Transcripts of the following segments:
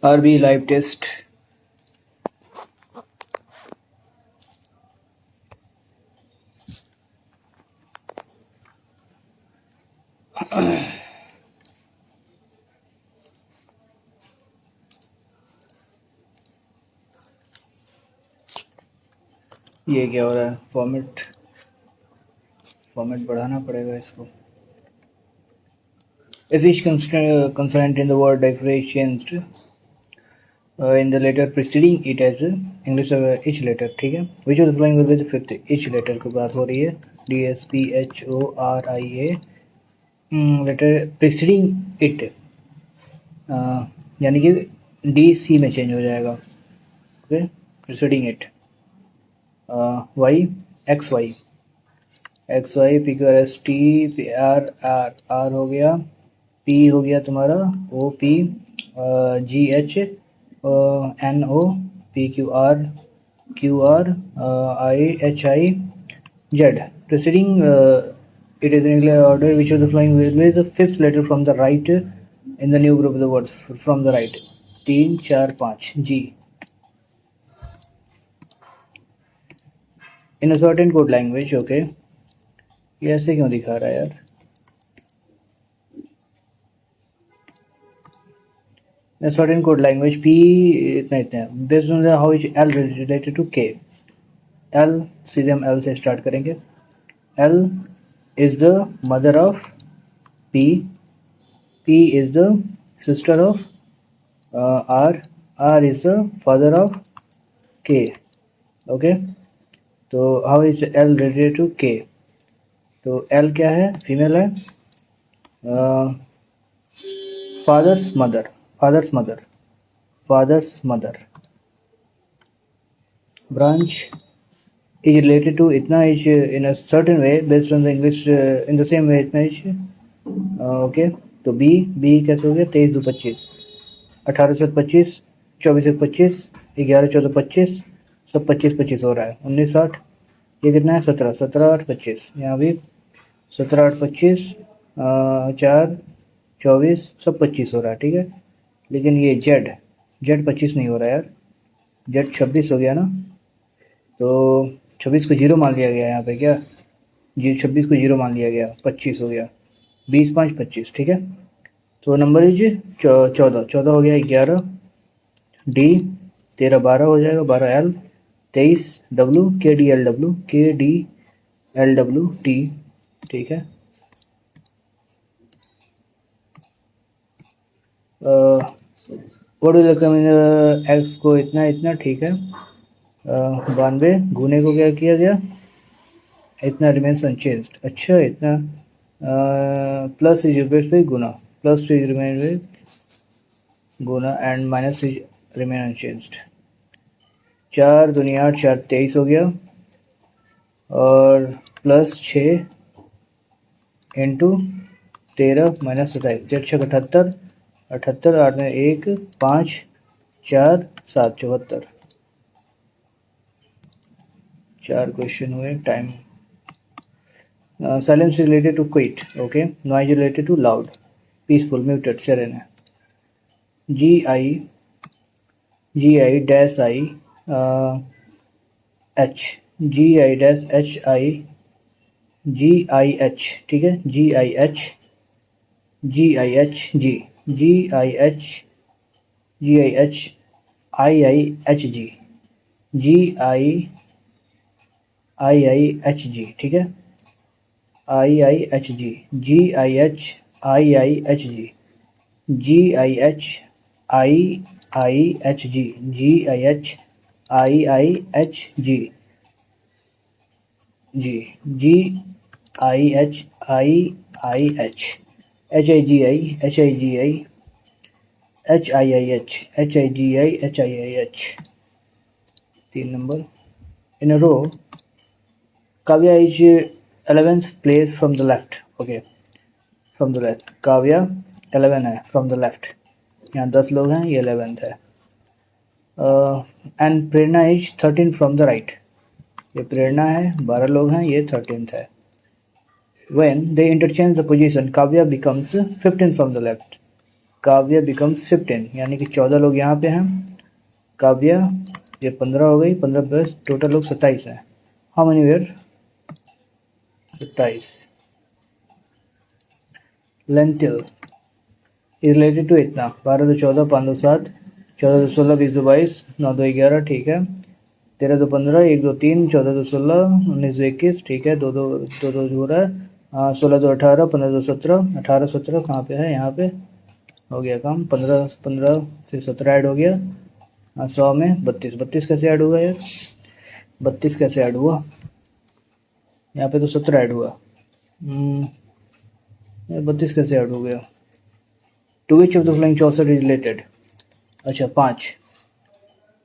RB live test. ये क्या हो रहा है? फॉर्मेट बढ़ाना पड़ेगा इसको। If each consonant in the word differentiated in the letter preceding it as English each letter, ठीक है? Which of the following will be the fifth? each letter की बात हो रही है। D S P H O R I A letter preceding it यानी कि D C में चेंज हो जाएगा। Okay, preceding it Y X Y X Y P Q R S T P R R R हो गया, P हो गया तुम्हारा O P G H N O P Q R I H I Z preceding it is in regular order which of the following will be the fifth letter from the right in the new group of the words from the right 3 4 5 G in a certain code language okay ये ऐसे क्यों दिखा रहा है यार in a certain code language P इतना इतना based on the how is L related to K L सीधे हम L से स्टार्ट करेंगे L is the mother of P P is the sister of R R is the father of K okay तो how is L related to K तो L क्या है female है father's mother branch is related to itna is in a certain way based on the English in the same way itna is okay तो B कैसे हो गया 23 2 25 18 से 25 24 से 25 11 14 25 सब 25 25 हो रहा है 19 8 ये कितना है 17 17 8 25 यहाँ भी 17 8 25 4 24 सब 25 हो रहा है ठीक है लेकिन ये जेड 25 नहीं हो रहा यार जेड 26 हो गया ना तो 26 को जीरो मान लिया गया यहाँ पे क्या जी 26 को जीरो मान लिया गया 25 हो गया 20 5 25 ठीक है तो नंबर इज 14 हो गया 11 डी 13 12 हो जाएगा 12 एल 23 डब्ल्यू के डी एल डब्ल्यू टी ठीक है व्हाट इज द एक्स को इतना ठीक है 92 गुने को क्या किया गया इतना रिमेन्स अनचेंज्ड अच्छा इतना प्लस इज रिप्लेस बाय गुना प्लस इज रिमेन बाय गुना and minus is remain unchanged 4 दूनी 8 4 23 हो गया और प्लस 6 इंटू 13 माइनस 27 4 6 78 78 8 में 1 5 4 7 74 4 क्वेश्चन हुए time silence related to quiet okay noise related to loud peaceful muted serene gi dash I h gi dash h I g I h ठीक है g I h g I h g g I h g I h I I h g g I h g ठीक है I I H G G I H I I H G G I H I I H G G I H I I H G G G I H I I H H I G I H I G I H I I H H I G I H I I H 3 number in a row Kavya is 11th place from the left okay from the left Kavya 11 है from the left यहाँ 10 लोग हैं ये 11th है and Prerna is 13 from the right ये प्रेरणा है 12 लोग हैं ये 13th है when they interchange the position Kavya becomes 15 from the left Kavya becomes 15, यानी कि 14 लोग यहाँ पे हैं। काव्या, ये 15 हो गई, 15 प्लस टोटल लोग 27 हैं। How many where? 27। Lentil is related to इतना, 12 2 14, 5 2 7, 14 2 16, 20 2 22, 9 2 11, ठीक है। 13 2 15, 1 2 3, 14 2 16, 19 2 21, ठीक है। 2 2 2 2 हो रहा है। 16 2 18, 15 2 17, 18 17 कहाँ पे है? यहाँ पे हो गया काम। 15 15 से 17 ऐड हो गया। 100 में 32, 32 कैसे ऐड हुआ यार? 32 कैसे ऐड हुआ? यहाँ पे तो 17 ऐड हुआ। 32 कैसे ऐड हो गया? To which of the following 64 is related? अच्छा 5,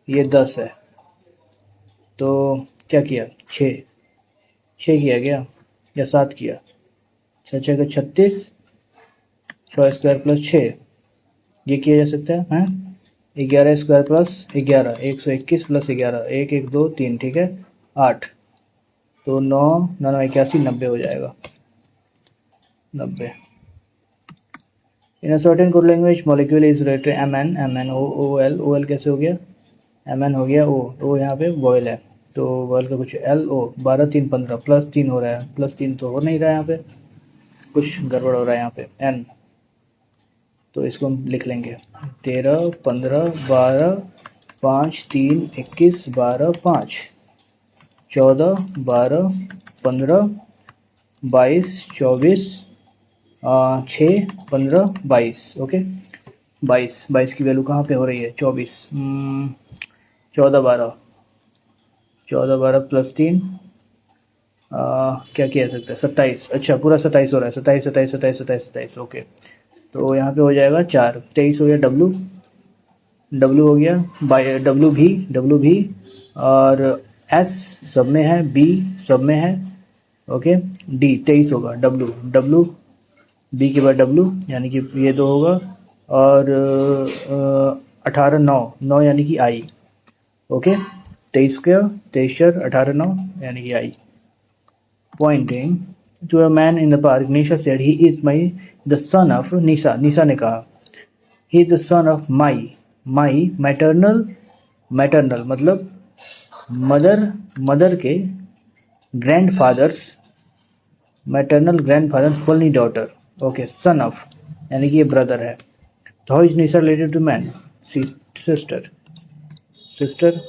ये 10 है, तो क्या किया? 6 किया गया या 7 किया? 6 6 का 36, 6 स्क्वायर प्लस 6, ये किया जा सकता है। 11 स्क्वायर प्लस 11, 121 प्लस 11, 1 1 2 3, ठीक है। 8, तो 9 9 81, 90 हो जाएगा। 90। In a certain code language molecule is related MnOOl कैसे हो गया? Mn हो गया O यहाँ पे वॉयल है, तो वॉयल का कुछ LO, 12 3 15 प्लस 3 हो रहा है, प्लस 3 तो हो नहीं रहा है, यहाँ पे कुछ गड़बड़ हो रहा है यहाँ पे। N, तो इसको हम लिख लेंगे 13 15 12 5 3 21 12 5, 14 12 15 22 24, 6 15 22, ओके। 22 की वैल्यू कहाँ पे हो रही है? 24, 14 12 प्लस 3, क्या किया जा सकता है? 27, अच्छा पूरा 27 हो रहा है। 27 27 27 27 27, ओके। तो यहाँ पे हो जाएगा 4, 23 हो गया। डब्लू हो गया, बाई डब्लू भी, और एस सब में है, बी सब में है, ओके। डी 23 होगा। डब्लू बी के बाद डब्लू, यानी कि ये 2 होगा, और 18 9 यानी कि आई, ओके। 23 स्क्वायर 23 4 18 9 यानी कि आई। Pointing to a man in the park, Nisha said, "He is the son of Nisha." निशा ने कहा, "He is the son of my maternal मतलब मदर के grandfather's, maternal grandfather's only daughter, okay. Son of यानी कि ये brother है। तो how is Nisha related to man? Sister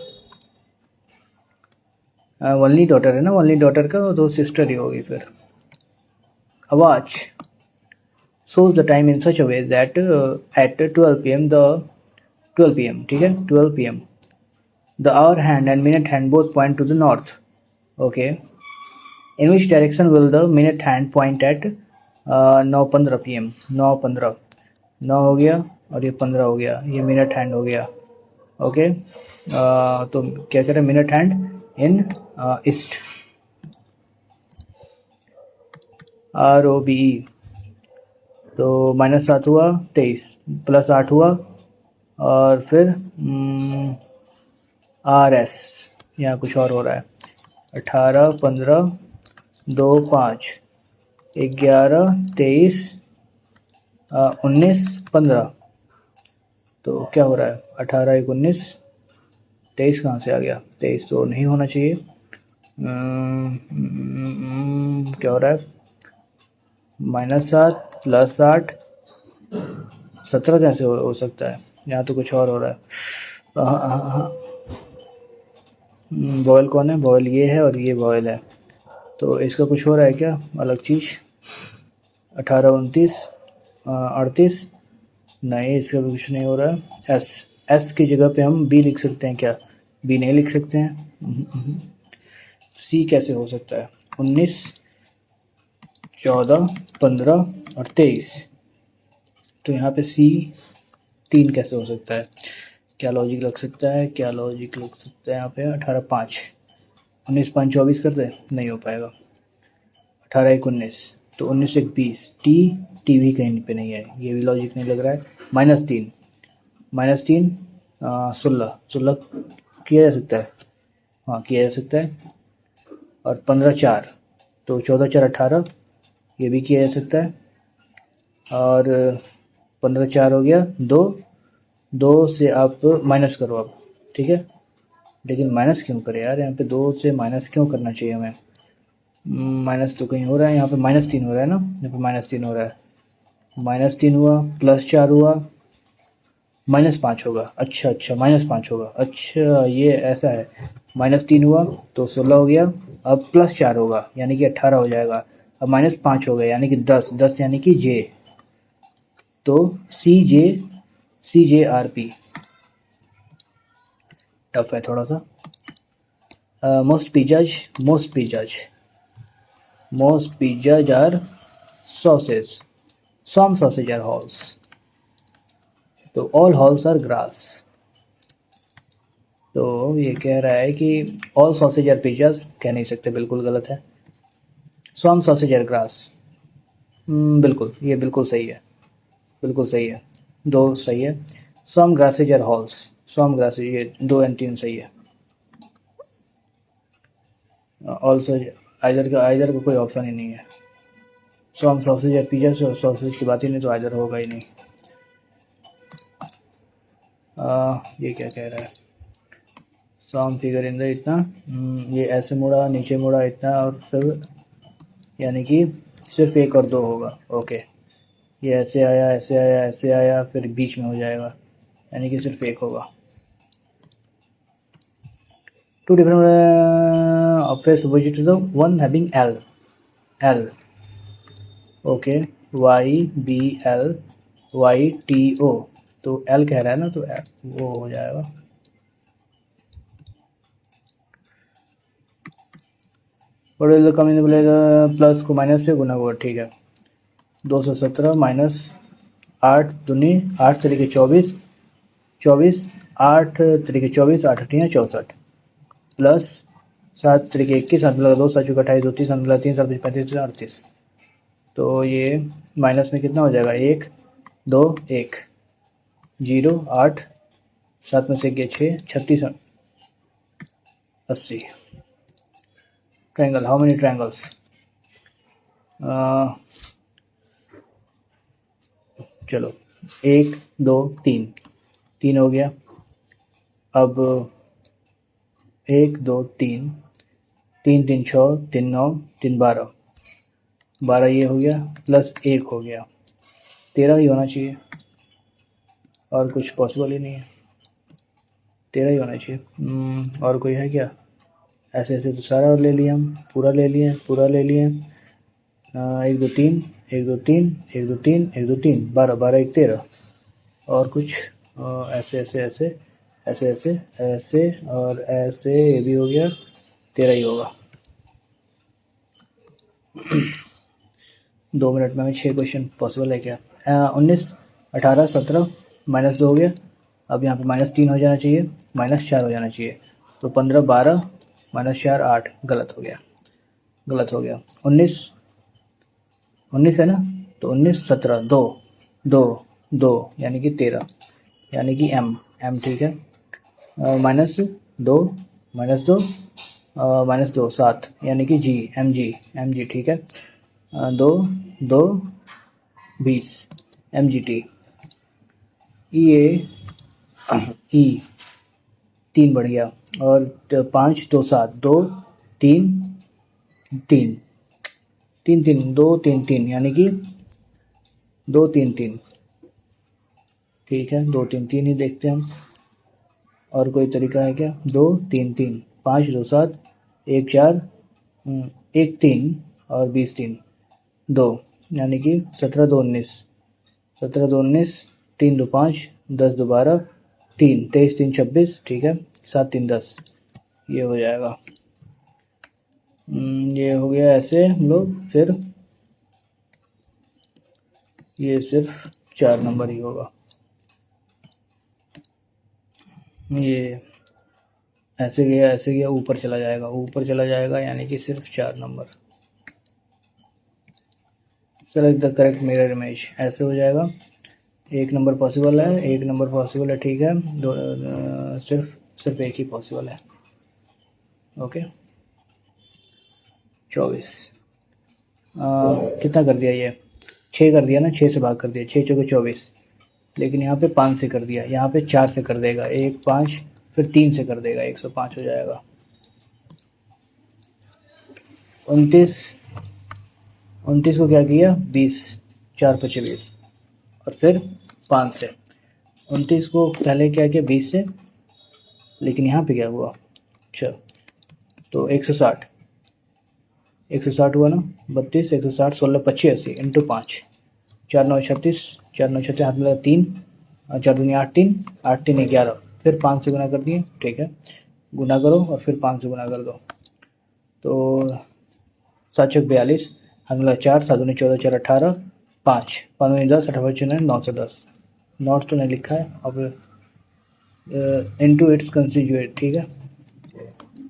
only daughter है ना, ओनली डॉटर का तो सिस्टर ही होगी फिर। आवाज shows the time in such a way that at 12 p.m. ठीक है, 12 p.m. the hour hand and minute hand both point to the north, okay. In which direction will the minute hand point at 9:15 p.m.? 9:15, 9 हो गया और ये 15 हो गया, ये minute hand हो गया, ओके। तो क्या करें? Minute hand in east, ROBE, तो -7 हुआ, 23 प्लस 8 हुआ, और फिर RS, यहाँ कुछ और हो रहा है। 18 15 2 5 11 23 19 15, तो क्या हो रहा है? 18 1 19, 23 कहाँ से आ गया? 23 तो नहीं होना चाहिए। क्या हो रहा है? -7 प्लस 8, 17 कैसे हो सकता है? यहाँ तो कुछ और हो रहा है। वॉयल कौन है? वॉयल ये है और ये वॉयल है, तो इसका कुछ हो रहा है क्या अलग चीज़? 18 29 38, नहीं, इसका कुछ नहीं हो रहा है। एस की जगह पे हम बी लिख सकते हैं क्या? बी नहीं लिख सकते हैं। सी कैसे हो सकता है? 19 14 15 और 23, तो यहाँ पे सी 3 कैसे हो सकता है? क्या लॉजिक लग सकता है? यहाँ पे 18 5 19 5 24 कर दे, नहीं हो पाएगा। 18 1 19, तो 19 1 20, टी भी कहीं पे नहीं है, ये भी लॉजिक नहीं लग रहा है। -3 16 किया जा सकता है, हाँ किया जा सकता है। और 15 4, तो 14 4 18, ये भी किया जा सकता है। और 15 4 हो गया 2, 2 से आप माइनस करो अब, ठीक है। लेकिन माइनस क्यों करें यार, यहाँ पे 2 से माइनस क्यों करना चाहिए हमें? माइनस तो कहीं हो रहा है, यहाँ पे -3 हो रहा है ना, यहाँ पे -3 हो रहा है। -3 हुआ, +4 हुआ, -5 होगा। अच्छा अच्छा, -5 होगा, अच्छा ये ऐसा है। -3 हुआ तो 16 हो गया, अब +4 होगा यानी कि 18 हो जाएगा। अब -5 हो गया यानी कि 10, 10 यानी कि जे, तो CJRP। टफ है थोड़ा सा। most pizzas are sausages, some sausage are halls, तो all halls are grass। तो ये कह रहा है कि all sausage are pizzas, कह नहीं सकते, बिल्कुल गलत है। some sausage are grass, बिल्कुल, ये बिल्कुल सही है, बिल्कुल सही है, 2 सही है। some grasses are halls, some grasses, ये 2 और 3 सही है। ऑल्सो आइदर का कोई ऑप्शन ही नहीं है। some sausage are pizzas, और सॉसेज की बात ही नहीं, तो आइदर होगा ही नहीं। ये क्या कह रहा है, सॉम फिगर इन द इतना, ये ऐसे मुड़ा, नीचे मुड़ा इतना, और फिर यानी कि सिर्फ 1 और 2 होगा। ओके, ये ऐसे आया, ऐसे आया, ऐसे आया, फिर बीच में हो जाएगा, यानी कि सिर्फ 1 होगा। 2 different office opposite to the one having L, okay, YBLYTO, तो L कह रहा है ना, तो वो हो जाएगा। बड़े कमी प्लस को माइनस से गुना हुआ, ठीक है। 217 माइनस 8 दूनी 8 तरीके 24, 24 8 तरीके 24, 8 अठियाँ 64, प्लस 7 तरीके 21, 7 मिला 2, 7 चौका 28, 2 30, 7 मिला 3, 7 35, 38। तो ये माइनस में कितना हो जाएगा, 1 2 1 0 8, 7 में से 6, 36 80। Triangle, how many triangles? चलो 1 2 3, 3 हो गया। अब 1 2 3, 3 3 6, 3 9, 3 12, 12 ये हो गया, प्लस 1 हो गया, 13 ही होना चाहिए, और कुछ पॉसिबल ही नहीं है, 13 ही होना चाहिए। और कोई है क्या? ऐसे ऐसे तो सारा ले लिया हम, पूरा ले लिए, पूरा ले लिए। 1 2 3, 1 2 3, 1 2 3, 1 2 3, 12 12 1 13, और कुछ ऐसे ऐसे ऐसे ऐसे ऐसे ऐसे और ऐसे, ये भी हो गया, 13 ही होगा। 2 मिनट में हमें 6 क्वेश्चन पॉसिबल है क्या? 19 18 17 -2 हो गया। अब यहाँ पे -3 हो जाना चाहिए, -4 हो जाना चाहिए, तो 15 12 -4 8, गलत हो गया, गलत हो गया। 19 19 है ना, तो 19 17 2 2 2 यानी कि 13, यानी कि M ठीक है। -2 -2 -2 7, यानी कि G M G ठीक है। 2 2 20 MGT। E 3 बढ़ गया, और 5 2 7 2 3 3 3 3 2 3 3, यानी कि 2 3 3, ठीक है। 2 3 3 ही देखते हैं हम, और कोई तरीका है क्या? 2 3 3, 5 2 7, 1 4, 1 3, और 20 3 2, यानी कि 17 2 19, 17 2 19, 3 2 5, 10 2 12, 3 23 3 26, ठीक है। 7 3 10, ये हो जाएगा। ये हो गया ऐसे हम लोग, फिर ये सिर्फ 4 नंबर ही होगा। ये ऐसे गया ऊपर चला जाएगा, ऊपर चला जाएगा, यानी कि सिर्फ 4 number. Select the correct mirror image, ऐसे हो जाएगा। 1 नंबर पॉसिबल है, 1 नंबर पॉसिबल है, ठीक है। सिर्फ एक ही पॉसिबल है। ओके 24, कितना कर दिया ये? 6 कर दिया ना, 6 से भाग कर दिया, 6 चौके 24, लेकिन यहाँ पे 5 से कर दिया, यहाँ पे 4 से कर देगा, 1 5 फिर 3 से कर देगा, 105 हो जाएगा। 29 को क्या किया 20, 4 5 20 और फिर 5 से। 29 को पहले क्या किया 20 से, लेकिन यहाँ पे क्या हुआ, अच्छा तो 160 हुआ ना, 32 160 16 25 80 इंटू 5, 4 9 36, 4 9 36 हाथ में लगा 3, 4 दूनी 8 3, 8 3 11, फिर 5 से गुना कर दिए, ठीक है, गुना करो और फिर 5 से गुना कर दो, तो 7 छक 42, हाथ में लगा 4, 7 दूनी 14 4 18, 5 5 दूनी 10 18 5 910, नोट्स तो नहीं लिखा है, अब इनटू इट्स कंस्टिट्यूएंट, ठीक है।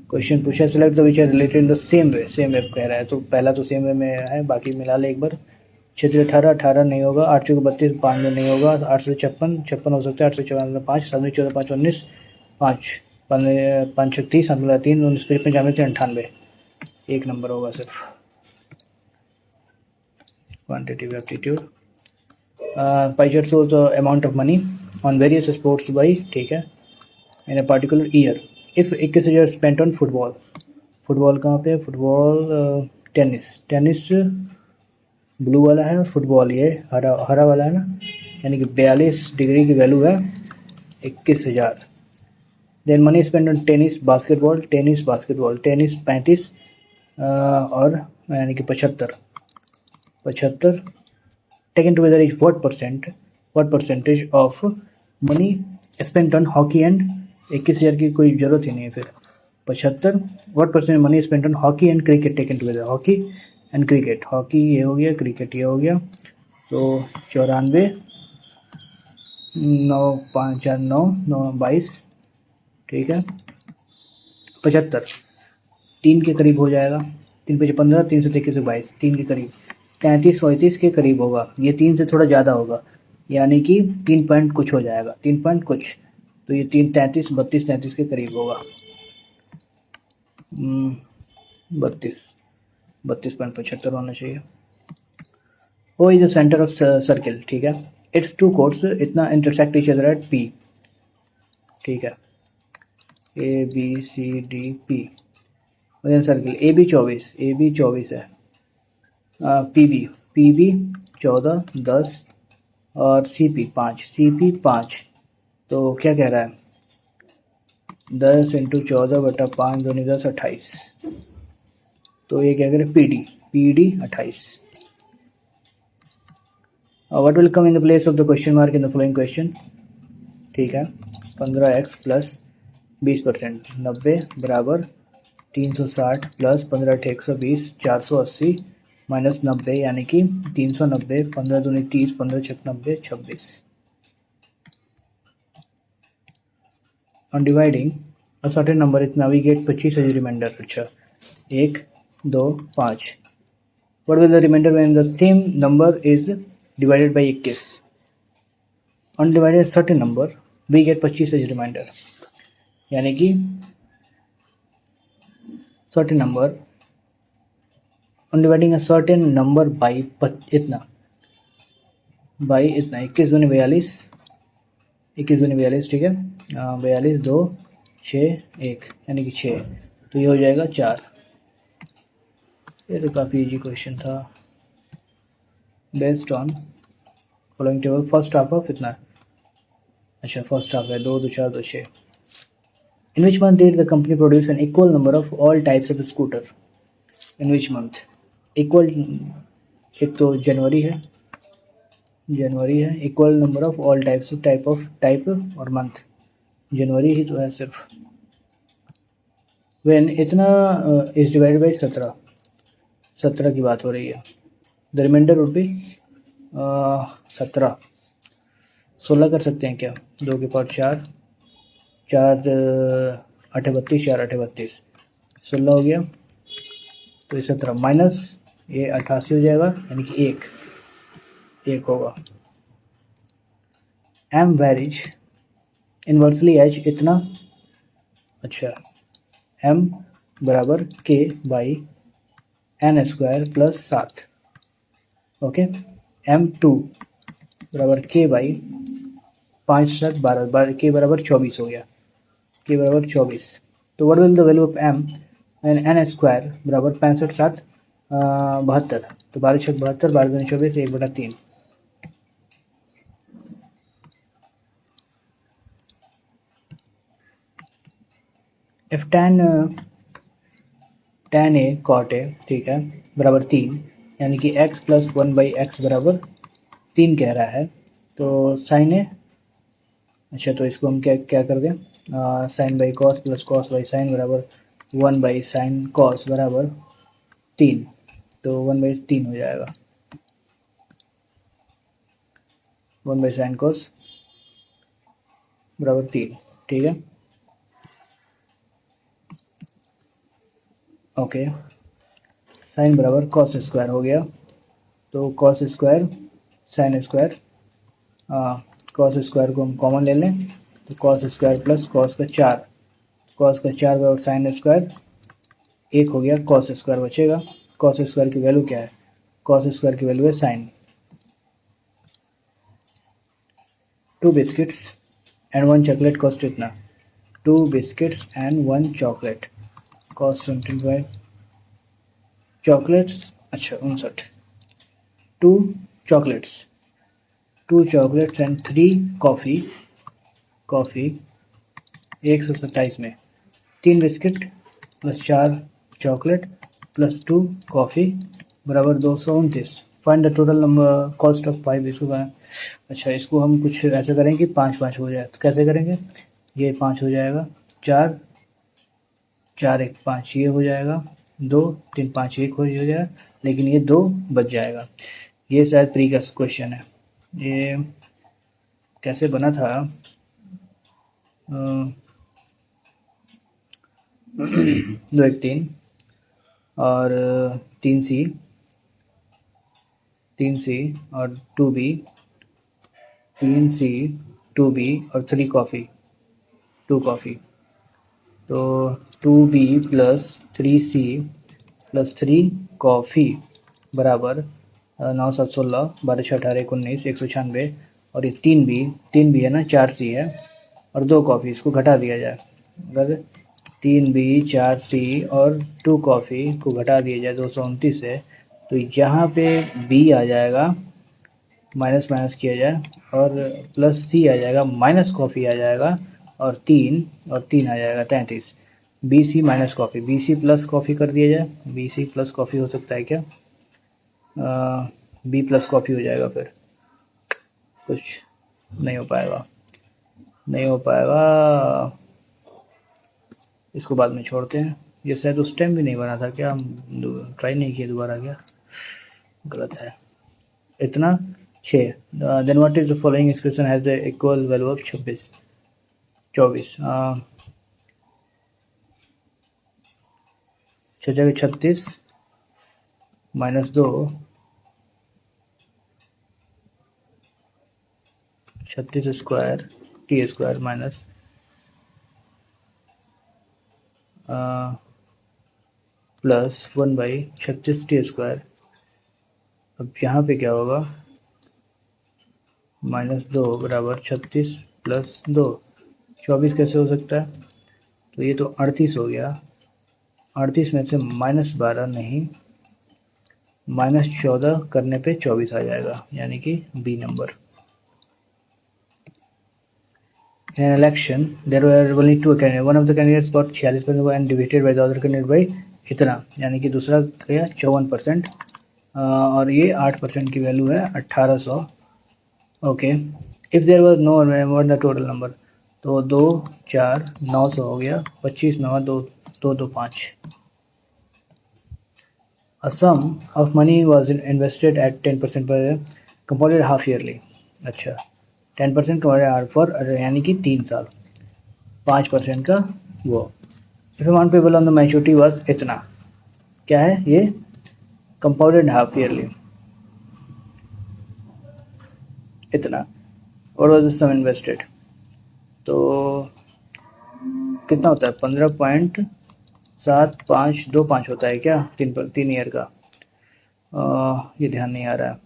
क्वेश्चन पूछा select the which are related in the same way कह रहा है, तो पहला तो सेम वे में है, बाकी मिला ले एक बार। 6 18 18 नहीं होगा, 8 चौके 32 5 में नहीं होगा, 8 से 56 56 हो सकता है, 8 से 54 5, 7 में 14 5 19, 5 5 6 30, 7 में 3 19 55 98, एक नंबर होगा सिर्फ। Quantitative aptitude, pie chart shows the amount of money on various sports by, ठीक है, in a particular year. If 21,000 spent on football, football कहाँ पे है, फुटबॉल टेनिस ब्लू वाला है, और फुटबॉल ये हरा वाला है ना, यानी कि 42 डिग्री की वैल्यू है 21,000। Then money spend on tennis basketball, tennis 35 और यानी कि 75 taken together is what percentage of money spent on hockey and 21,000 की कोई ज़रूरत ही नहीं है, फिर 75 what percent money spent on hockey and cricket taken together, hockey and cricket, hockey ये हो गया, क्रिकेट ये हो गया, तो 94 9 5 4 9 9 22, ठीक है, 75 3 के करीब हो जाएगा, 3 5 15, 3 से 21 से 22, 3 के करीब, 33 34 के करीब होगा, ये 3 से थोड़ा ज़्यादा होगा, यानी कि 3 पॉइंट कुछ हो जाएगा, 3 पॉइंट कुछ, तो ये 3 33 32 33 के करीब होगा, 32.75 होना चाहिए। O is the centre of circle, ठीक है, इट्स टू कोर्स इतना intersect each other at P, ठीक है, A B C D P circle, A B 24 है, पी बी 14 10 और सी पी 5, तो क्या कह रहा है 10 इंटू 14/5 2 10 28, तो ये क्या करें P D 28। What will come in the place of the question mark in the following question, ठीक है, 15x प्लस 20%, 90 बराबर 360 प्लस 15 120 480 माइनस 90, यानी कि 390, 15 दूनी 30, 15 छक 90 26। On dividing a certain number इतना वी गेट 25 एज रिमाइंडर, अच्छा 1 2 5, what will the remainder when the same number is divided by 21, on divided certain number we get 25 as remainder, यानी कि certain number on dividing a certain number by इतना 21 दूनी 42, 21 दूनी 42, ठीक है, 42 2 6 1 यानी कि 6, तो ये हो जाएगा 4। ये तो काफ़ी इजी क्वेश्चन था। Based on following table, first half of इतना, अच्छा फर्स्ट हाफ है 2 2 4 2 6। इन which month did the company produce an equal number of all types of scooter, in which month, equal, एक तो जनवरी है, equal number of all types, type और month, जनवरी ही तो है सिर्फ। व्हेन इतना इज डिवाइडेड बाई 17 की बात हो रही है, द रिमाइंडर वुड बी 17, 16 कर सकते हैं क्या, 2 के पावर 4 4 8 32 4 8 32, 16 हो गया, तो ये 17 माइनस ये 88 हो जाएगा, यानी कि एक होगा। एम वेरिज इन्वर्सली एच इतना, अच्छा एम बराबर K by N square plus 7, okay, M2 बराबर के बाई 5 7 12 के बराबर 24 हो गया, के बराबर 24। तो what will the value of M and N square बराबर 65 7 72। तो 12 6 72, 12 दूनी 24, 1/3। If tan A cot A, ठीक है, बराबर 3, यानी कि x प्लस 1/x बराबर 3 कह रहा है, तो साइन ए, अच्छा तो इसको हम क्या क्या कर दें, sine by cos plus cos by sine बराबर 1/साइन कॉस बराबर 3, तो 1/3 हो जाएगा, 1/साइन कॉस बराबर 3, ठीक है। ओके, साइन बराबर कॉस स्क्वायर हो गया, तो cos square sine square, cos square को हम कॉमन ले लें, तो कॉस स्क्वायर प्लस कॉस का 4, कॉस का 4 बराबर साइन स्क्वायर, 1 हो गया, कॉस स्क्वायर बचेगा। कॉस स्क्वायर की वैल्यू क्या है, कॉस स्क्वायर की वैल्यू है sine. 2 biscuits and 1 chocolate cost इतना, 2 biscuits and 1 chocolate cost 25, chocolates, अच्छा 59, 2 chocolates, 2 chocolates and 3 coffee, coffee 127 में, 3 biscuit plus 4 chocolate plus 2 coffee बराबर 229। Find the total number cost of 5। इसको अच्छा इसको हम कुछ ऐसा करें कि 5 5 हो जाए, तो कैसे करेंगे, ये 5 हो जाएगा, 4 4 1 5 ये हो जाएगा, 2 3 5 1 हो जाएगा, लेकिन ये 2 बच जाएगा। ये शायद प्री का क्वेश्चन है, ये कैसे बना था, 2 1 3 और 3C और 2B, 3C 2B और 3 कॉफ़ी, 2 कॉफ़ी, तो 2B plus 3C plus 3 coffee बराबर 9 7 16, 12 6 18 19, 196, और ये 3B है ना, 4C है और 2 कॉफ़ी, इसको घटा दिया जाए, अगर 3B 4C और 2 कॉफ़ी को घटा दिया जाए 229 से, तो यहाँ पे B आ जाएगा, माइनस माइनस किया जाए, और प्लस C आ जाएगा, माइनस कॉफ़ी आ जाएगा, और 3 आ जाएगा 33। BC minus coffee, BC plus coffee कर दिया जाए, BC प्लस कॉफ़ी हो सकता है क्या, B प्लस कॉफ़ी हो जाएगा, फिर कुछ नहीं हो पाएगा, नहीं हो पाएगा, इसको बाद में छोड़ते हैं। ये शायद उस टाइम भी नहीं बना था क्या, हम ट्राई नहीं किए दोबारा क्या, गलत है, इतना 6। Then what is the following expression has the equal value of 26 24, 6 36 minus 2, 36 square T square minus plus 1/36 T square. अब यहाँ पे क्या होगा, -2 बराबर 36 प्लस 2, 24 कैसे हो सकता है, तो ये तो 38 हो गया, 38 में से -12 नहीं, -14 करने पे 24 आ जाएगा, यानी कि B number. In an election, there were only 2 candidates. One of the candidates got 46% and defeated by the other candidate by इतना, यानी कि दूसरा गया 54%, और ये 8% की वैल्यू है 1800। Okay, if there was no one the total number, तो 2 4 900 हो गया, 25 9 2 2 2 5। A sum of money was invested at 10% per compounded half yearly। अच्छा 10% compounded for यानी कि 3 साल, 5% का वो। If amount payable on the maturity was इतना, क्या है ये, कंपाउंडेड हाफ ईयरली, इतना, और वाज द सम इन्वेस्टेड, तो कितना होता है, 15.7525 होता है क्या, 3 ईयर का, ये ध्यान नहीं आ रहा है,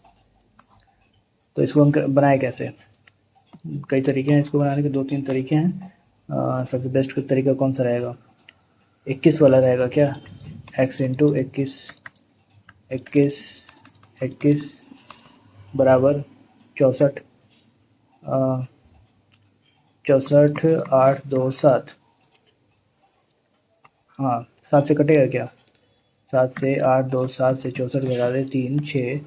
तो इसको हम बनाए कैसे, कई तरीके हैं इसको बनाने के, 2-3 तरीके हैं। सबसे बेस्ट तरीका कौन सा रहेगा? 21 वाला रहेगा क्या? x इंटू 21, 21 21 बराबर 64, 64 8 2 7। हाँ 7 से कटेगा क्या? 7 से 8 2 7 से 64 घटा दे 3 6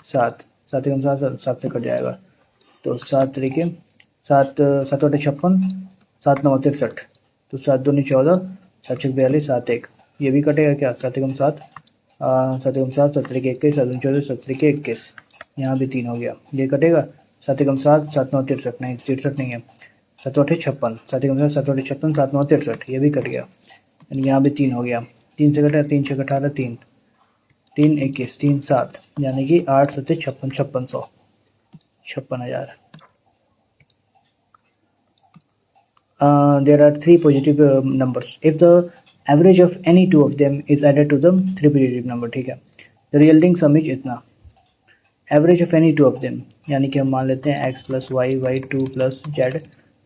7, 7 एकम 7, 7 से कट जाएगा। तो 7 तरीके 7 7 बटे 56, 7 9 63, तो 7 दूनी 14, 7 छक 42, 7 1, ये भी कटेगा क्या? 7 एकम 7, 7 एकम 7, 7 तरीके 21, 7 दूनी 14, 7 तरीके 21, यहाँ भी 3 हो गया, ये कटेगा। 7 एकम 7, 7 9 63, नहीं 63 नहीं है, 7 8 56, 7 एकम 7, 7 8 56, 7 9 63, ये भी कट गया, यहाँ भी 3 हो गया, 3 से कटा, 3 छक 18, 3 3 21, 3 7, यानी कि 8 7 56, 5600, 56,000। There are three positive numbers. If the average of any two of them is added to the three positive number, ठीक है, the resulting sum is इतना। Average of any two of them, यानी कि हम मान लेते हैं x plus Y Y two plus Z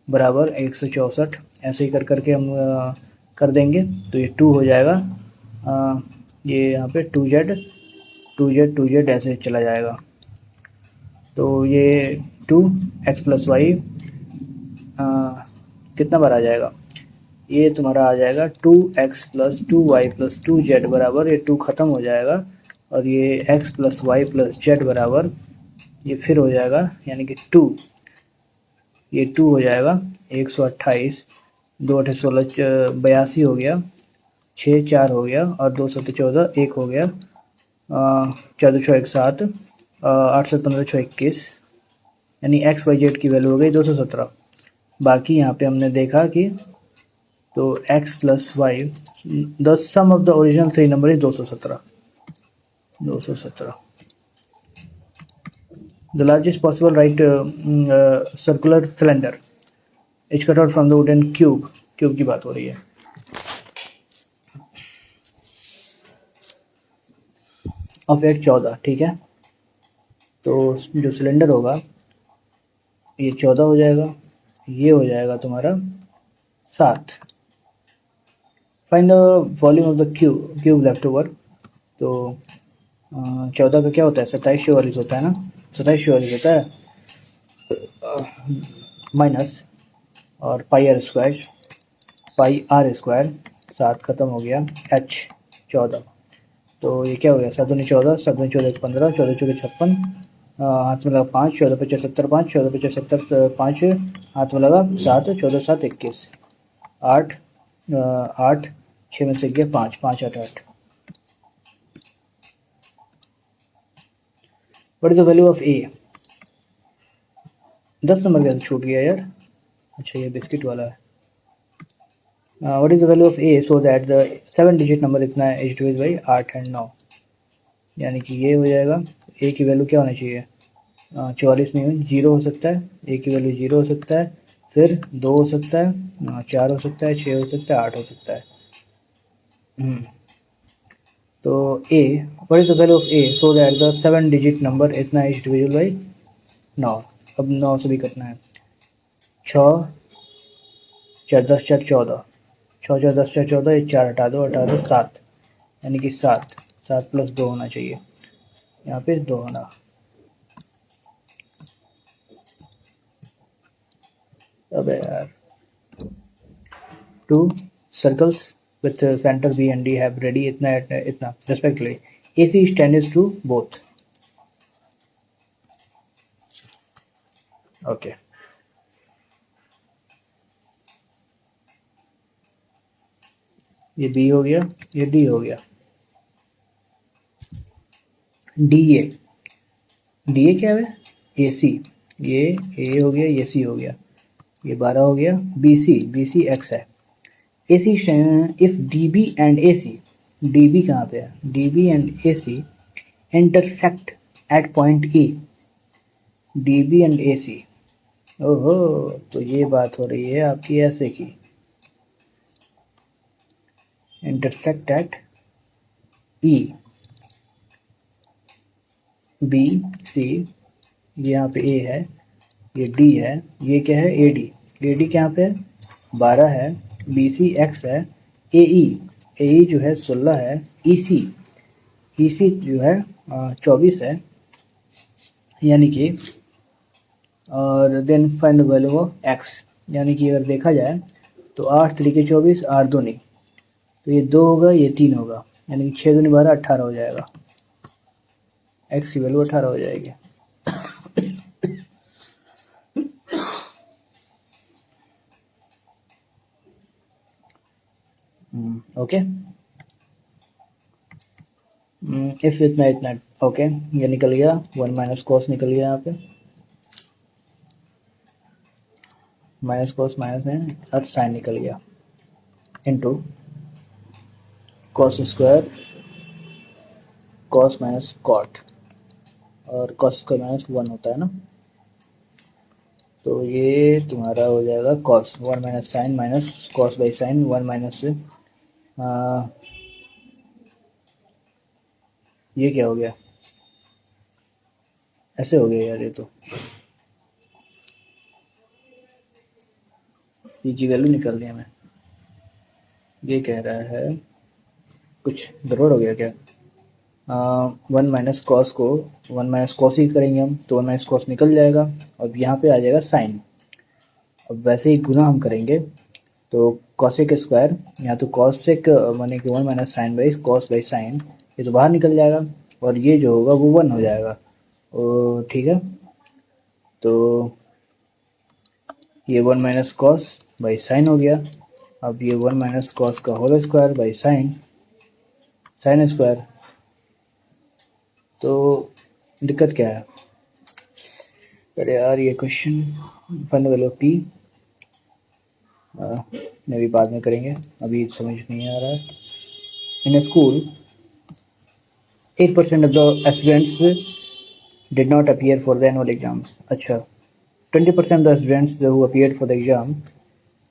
बराबर 164, ऐसे ही कर करके हम कर देंगे, तो ये 2 हो जाएगा। ये यहाँ पे 2z 2z 2z ऐसे चला जाएगा, तो ये 2x प्लस वाई कितना बार आ जाएगा? ये तुम्हारा आ जाएगा 2x plus 2y plus 2z बराबर, ये 2 ख़त्म हो जाएगा, और ये x plus Y plus Z बराबर, ये फिर हो जाएगा, यानी कि 2, ये 2 हो जाएगा 128, 2 8 16 82 हो गया, 6 4 हो गया, और 2 7 14 1 हो गया, 14 6 1 7, 8 7 15 6 21, यानी एक्स वाई जेड की वैल्यू हो गई 217। बाकी यहाँ पे हमने देखा कि तो x plus Y, the sum of the original three number is 217, 217। The largest possible right circular cylinder is cut out from the wooden cube, cube की बात हो रही है। ऑफ वेट 14, ठीक है, तो जो सिलेंडर होगा ये 14 हो जाएगा, ये हो जाएगा तुम्हारा 7। Find the volume of the cube left over, तो 14 का क्या होता है? 27 चौवालीस होता है ना, 27 चौवालीस होता है, माइनस और pi r square, pi r square, 7 खत्म हो गया, h 14, तो ये क्या हो गया? 7 दूनी 14, 7 दूनी 14 15, 14 चौके 56, हाथ में लगा 5, 14 पचास 70 5, 14 पचास 70 5, हाथ में लगा 7, 14 7 21, 8 8 6 में से गया 5, 5 8 8। What is the value of A? 10 number कैसे छूट गया यार? अच्छा ये बिस्किट वाला है। What is the value of A so that the 7 digit number इतना है, एच डिवाइड बाई 8 एंड 9, यानी कि ये हो जाएगा। ए की वैल्यू क्या होना चाहिए? 44 नहीं हो, 0 हो सकता है, ए की वैल्यू 0 हो सकता है, फिर 2 हो सकता है, 4 हो सकता है, 6 हो सकता है, 8 हो सकता है। तो A, what is the value of A so that the 7 digit number इतना एच डिविजल बाई 9, अब 9 से भी कटना है, 6 4 10 4 14, 6 4 10 4 14, ये 4 हटा दो 7, यानी कि 7 7 प्लस 2 होना चाहिए, यहाँ पे 2 होना। अब यार 2 circles with center B and D have ready इतना इतना respectively. AC stands to both. Okay. ये B हो गया, ये D हो गया। DA, DA क्या है? AC, ये A हो गया, ये C हो गया, ये 12 हो गया। BC, BC X है। AC if DB and AC, DB कहाँ पे है? DB and AC intersect at point E, DB and AC, ओहो, तो ये बात हो रही है आपकी ऐसे की, intersect at E, B C, यहाँ पे ए है, ये डी है, ये क्या है ए डी, ए डी क्या पे 12 है, बी सी एक्स है, ए ई जो है 16 है, ई सी जो है 24 है, यानी कि और then find the value of X, यानी कि अगर देखा जाए तो 8 तरीके 24, 8 दूनी, तो ये 2 होगा, ये 3 होगा, यानी कि 6 दूनी 12, 18 हो जाएगा, एक्स की वैल्यू 18 हो जाएगी। ओके, इफ इतना ओके, ये निकल गया 1 माइनस कॉस निकल गया यहाँ पे, माइनस कॉस माइनस में और साइन निकल गया, into cos square cos minus cot, और कॉस स्क्वायर माइनस 1 होता है ना, तो ये तुम्हारा हो जाएगा cos 1 minus sine minus cos by sine 1 minus, ये क्या हो गया, ऐसे हो गया यार, ये तो ये की वैल्यू निकल रही है हमें, ये कह रहा है कुछ गड़बड़ हो गया क्या, 1 माइनस कॉस को 1 माइनस कॉस ही करेंगे हम, तो 1 माइनस कॉस निकल जाएगा, अब यहाँ पे आ जाएगा साइन, अब वैसे ही गुना हम करेंगे तो कॉसेक स्क्वायर, यहाँ तो कॉसेक माने कि 1 minus sine by cos by sine, ये तो बाहर निकल जाएगा, और ये जो होगा वो 1 हो जाएगा, ठीक है, तो ये 1 माइनस कॉस बाई साइन हो गया, अब ये 1 माइनस कॉस का whole square by sine sine square, तो दिक्कत क्या है, अरे यार ये क्वेश्चन फंड वैल्यू पी में भी बाद में करेंगे, अभी समझ नहीं आ रहा है। In school 8% of the students did not appear for the annual exams. अच्छा, 20% of the students who appeared for the exam,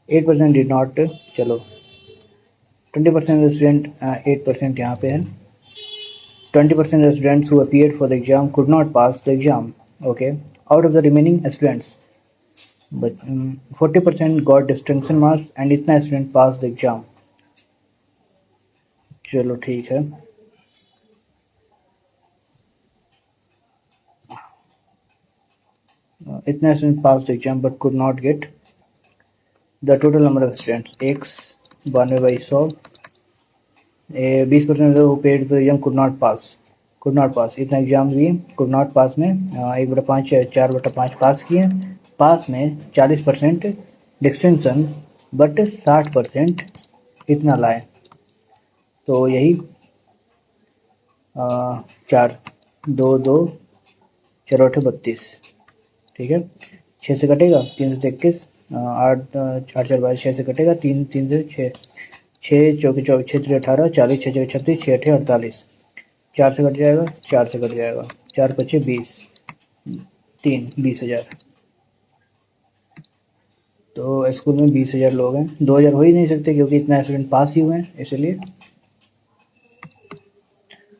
8% did not, चलो 20% of the student 8% यहाँ पे है, 20% of the students who appeared for the exam could not pass the exam. Okay, out of the remaining students, but 40% got distinction marks and इतना student passed the exam. चलो ठीक है, इतना student passed the exam but could not get the total number of students x 92/100, 20% who paid the exam could not pass इतना exam दिए, could not pass में 1/5 4/5 पास किए, पास में 40% डिस्टिंक्शन बट 60% इतना लाए, तो यही 4 2 2 4 8 32, ठीक है, 6 से कटेगा 321, 8 8 4 12, 6 से कटेगा 3 3 से 6, 6 चौके 24 6 3 18, 40 6 6 36, 6 8 48, 4 से कट जाएगा, 4 से कट जाएगा, 4 5 20, 3 20,000, तो स्कूल में 20,000 लोग हैं, 2,000 हो ही नहीं सकते क्योंकि इतना स्टूडेंट पास ही हुए हैं, इसलिए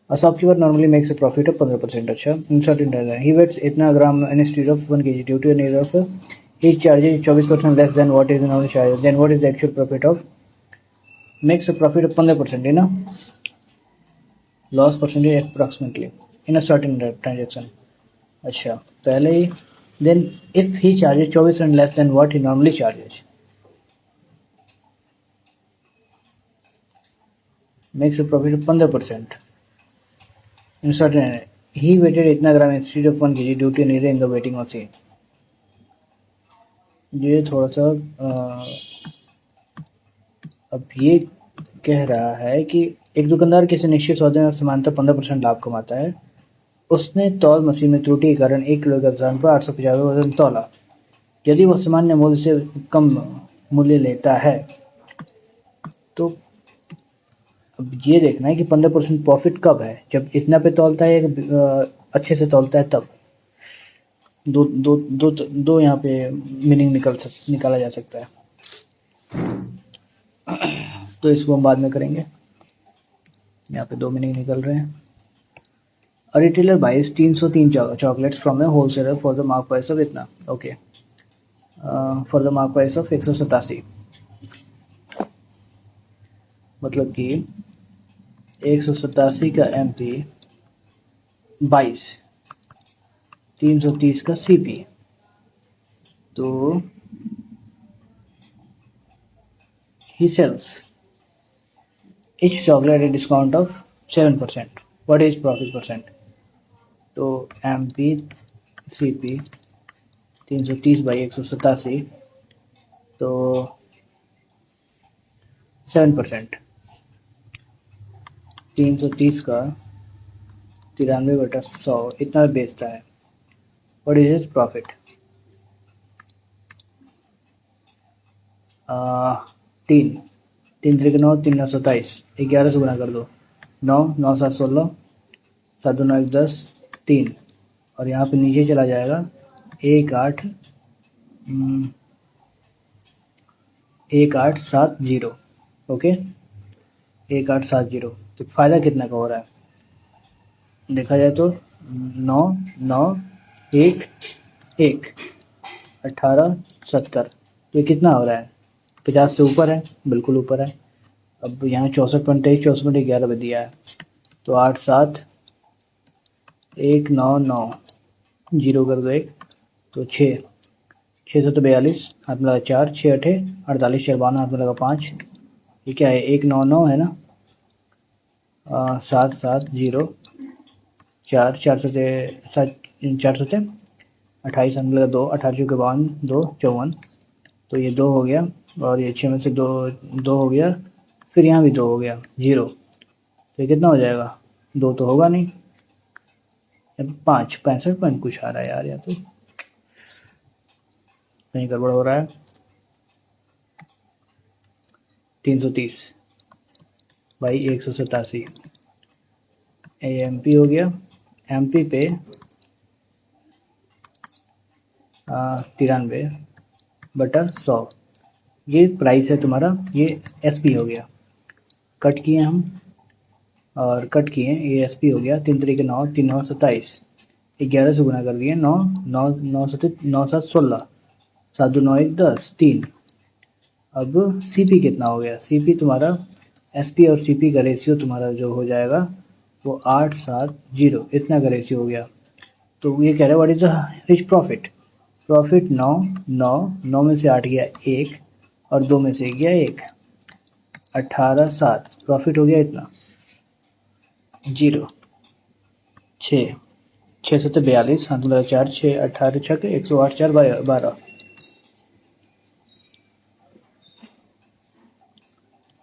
A shopkeeper normally makes a profit of 15%. अच्छा, in certain time he weighs इतना ग्राम instead of 1 kg due to an error of he charges 24% less than what is the normal charge. Then what is the actual profit of? Makes a profit of 15%, है ना? Loss percentage approximately in a certain transaction. अच्छा, पहले ही then if he charges 24% less than what he normally charges, makes a profit of 15%. In certain he weighted इतना ग्राम instead of 1 kg due to an error in the weighting machine. ये थोड़ा सा अब ये कह रहा है कि एक दुकानदार किसी निश्चित सौदे में सामान्यतः 15% लाभ कमाता है, उसने तौल मशीन में त्रुटि के कारण 1 किलो के स्थान पर 850 वजन तौला, यदि वह सामान्य मूल्य से कम मूल्य लेता है, तो अब ये देखना है कि 15% प्रॉफिट कब है, जब इतना पे तौलता है, अच्छे से तौलता है तब, दो दो दो दो यहाँ पे मीनिंग निकाला जा सकता है, तो इसको हम बाद में करेंगे, यहाँ पे 2 मीनिंग निकल रहे हैं। Retailer buys 303 chocolates from a wholesaler for the mark price of इतना, okay, for the mark price of 187, मतलब कि 187 का MP 22, 330 का CP, तो he sells each chocolate at a discount of 7%. What is profit percent? तो MP CP 330 by 187, तो 7%, 330 का 93/100 इतना बेचता है। What is is profit? तीन तीन तरीके 9, 3 9 27, 11 से गुना कर दो, 9 9 7 16, 7 2 9 1 10, 3, और यहाँ पे नीचे चला जाएगा 1 8 1870, ओके, 1870। तो फायदा कितना का हो रहा है देखा जाए तो 9 9 1 1 18 70, तो ये कितना हो रहा है? 50 से ऊपर है, बिल्कुल ऊपर है। अब यहाँ 64.1 64.11 पे दिया है, तो 8 7 1 9 9 जीरो कर दो 1, तो 6 6 7 42, हाथ में लगा 4, 6 8 48, 4 52, हाथ में लगा 5, ये क्या है? 1 9 9 है ना, 7 7 0 4 4 7 7 4 7 28, हाथ में लगा 2, 18 चौके 52, 2 54, तो ये 2 हो गया, और ये 6 में से 2 2 हो गया, फिर यहाँ भी 2 हो गया 0, तो ये कितना हो जाएगा? 2 तो होगा नहीं, 5 65 पॉइंट कुछ आ रहा है यार, या तो कहीं गड़बड़ हो रहा है। 330 बाई 187 MP हो गया, MP पे 93/100, ये प्राइस है तुम्हारा, ये SP हो गया, कट किए हम और कट किए, ये SP हो गया, 3 तरीके 9 3 9 27, 11 से गुना कर दिए, 9 9 9 7 9 7 16, 7 2 9 1 10, 3। अब CP कितना हो गया? CP तुम्हारा SP और CP का रेशियो तुम्हारा जो हो जाएगा वो 870, इतना का रेशियो हो गया। तो ये कह रहा है what is his profit? Profit 9 9 9 में से 8 गया 1, और 2 में से गया 1, 18 7, प्रॉफिट हो गया इतना 0 6 6 7 42, हाथ में लगा 4, 6 18 6 108, 4 12,